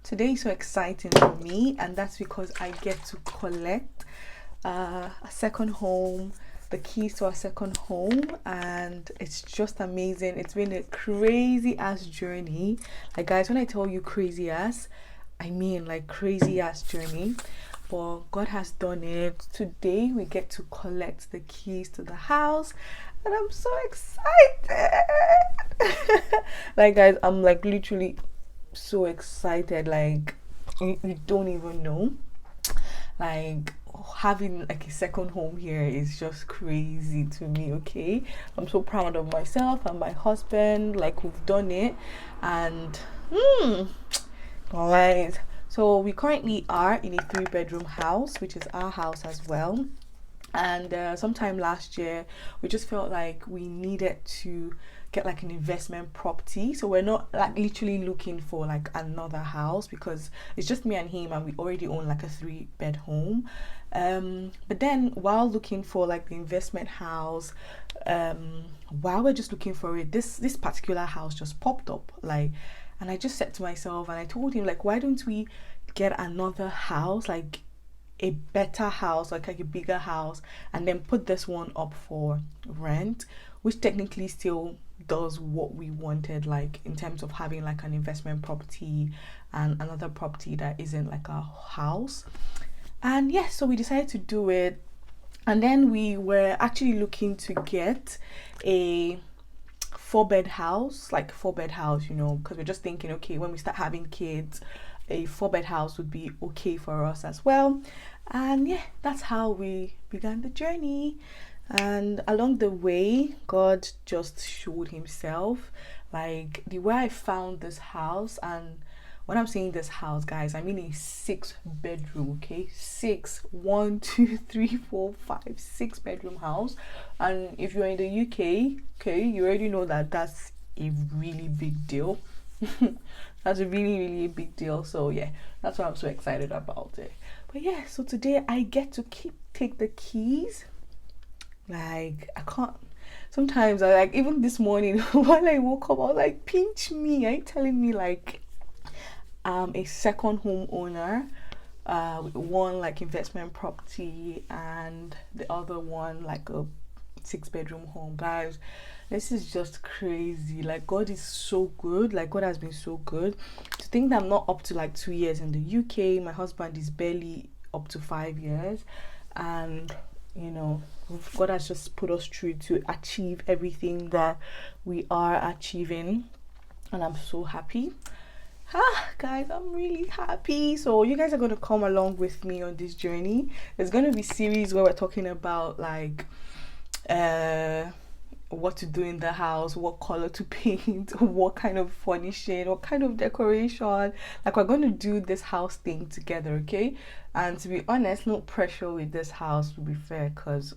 Today is so exciting for me, and that's because I get to collect a second home, the keys to a second home, and it's just amazing. It's been a crazy ass journey. Like, guys, when I tell you crazy ass, I mean like crazy ass journey. But God has done it. Today we get to collect the keys to the house, and I'm so excited. Like, guys, I'm like literally so excited. Like, you don't even know. Like, having like a second home here is just crazy to me. Okay, I'm so proud of myself and my husband. Like, we've done it, and guys. So we currently are in a 3-bedroom house, which is our house as well. And sometime last year, we just felt like we needed to get like an investment property. So we're not like literally looking for like another house, because it's just me and him, and we already own like a 3-bed home. But then while looking for like the investment house, while we're just looking for it, this particular house just popped up. Like, and I just said to myself, and I told him, like, why don't we get another house, like a better house, like a bigger house, and then put this one up for rent, which technically still does what we wanted, like in terms of having like an investment property and another property that isn't like a house. And yes, so we decided to do it. And then we were actually looking to get a 4-bed house, like 4-bed house, because we're just thinking, okay, when we start having kids, a 4-bed house would be okay for us as well. And yeah, that's how we began the journey. And along the way, God just showed himself. Like, the way I found this house, and when I'm saying this house, guys, I mean a 6-bedroom, okay? 6 bedroom house. And if you're in the UK, okay, you already know that that's a really big deal. That's a really, really big deal. So yeah, that's why I'm so excited about it. But yeah, so today I get to take the keys. Like, I can't. Sometimes I like, even this morning while I woke up, I was like, pinch me. Are you telling me like a second home owner, with one like investment property and the other one like a 6-bedroom home? Guys, this is just crazy. Like, God is so good. Like, God has been so good. To think that I'm not up to like 2 years in the UK, my husband is barely up to 5 years, and God has just put us through to achieve everything that we are achieving, and I'm so happy. Guys, I'm really happy. So you guys are going to come along with me on this journey. There's going to be series where we're talking about like what to do in the house, what color to paint, what kind of furnishing, what kind of decoration. Like, we're going to do this house thing together, okay? And to be honest, no pressure with this house, to be fair, because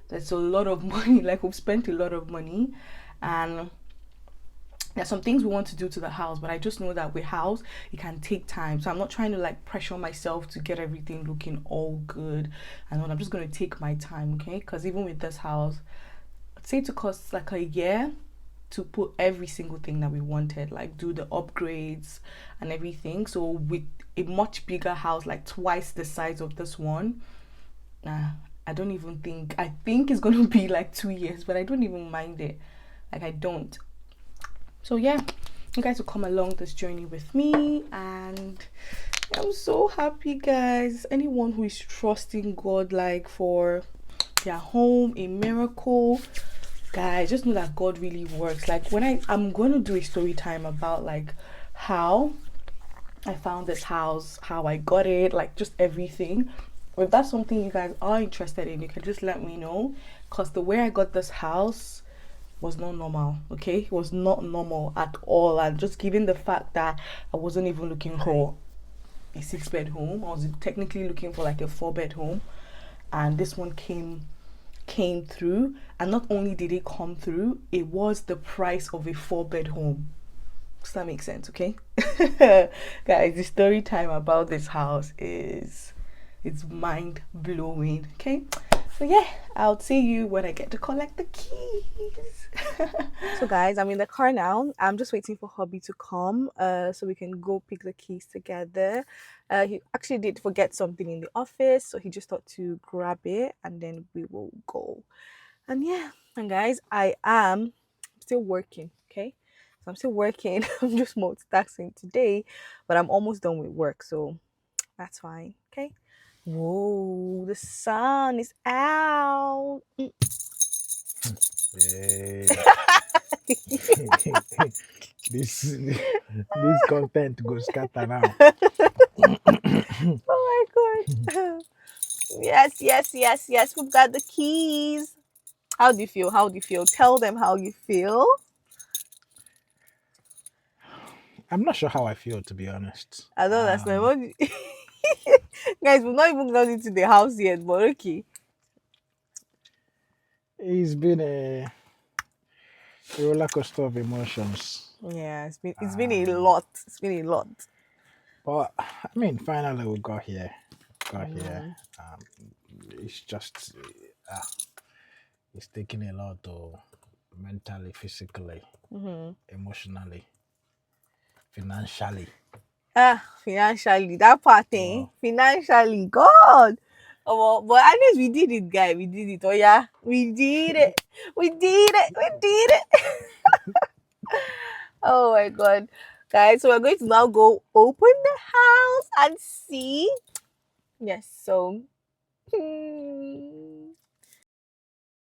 there's a lot of money. Like, we've spent a lot of money, and there's some things we want to do to the house, but I just know that with house, it can take time. So I'm not trying to like pressure myself to get everything looking all good. And then I'm just going to take my time, okay? Because even with this house, I'd say it took us like a year to put every single thing that we wanted, like do the upgrades and everything. So with a much bigger house, like twice the size of this one, I think it's going to be like 2 years, but I don't even mind it. Like, I don't. So yeah, you guys will come along this journey with me, and I'm so happy, guys. Anyone who is trusting God like for their home, a miracle, guys, just know that God really works. Like, when I'm going to do a story time about like how I found this house, how I got it, like just everything. If that's something you guys are interested in, you can just let me know, because the way I got this house was not normal. Okay, it was not normal at all. And just given the fact that I wasn't even looking for a 6-bed home, I was technically looking for like a 4-bed home, and this one came through. And not only did it come through, it was the price of a 4-bed home. Does that make sense? Okay. Guys, the story time about this house is, it's mind blowing. Okay, So yeah, I'll see you when I get to collect the keys. So guys, I'm in the car now. I'm just waiting for hubby to come so we can go pick the keys together. He actually did forget something in the office, so he just thought to grab it and then we will go. And yeah, and guys, I am still working, okay? So I'm still working. I'm just multitasking today, but I'm almost done with work, so that's fine, okay? Whoa, the sun is out. Hey. this this content goes scatter now. Oh my god. Yes, yes, yes, yes. We've got the keys. How do you feel? How do you feel? Tell them how you feel. I'm not sure how I feel, to be honest. I don't understand. Guys, we've not even gone into the house yet, but okay. It's been a roller coaster of emotions. Yeah, it's been a lot. It's been a lot. But I mean, finally we got here. Got here. Mm-hmm. Um, it's just it's taking a lot, though, mentally, physically, Mm-hmm. emotionally, financially. Financially, that part, eh? Well, Financially, God. Oh, but at least we did it, guy. We did it. Oh yeah, we did it. We did it. We did it. Oh my God, guys. So we're going to now go open the house and see. Yes. So.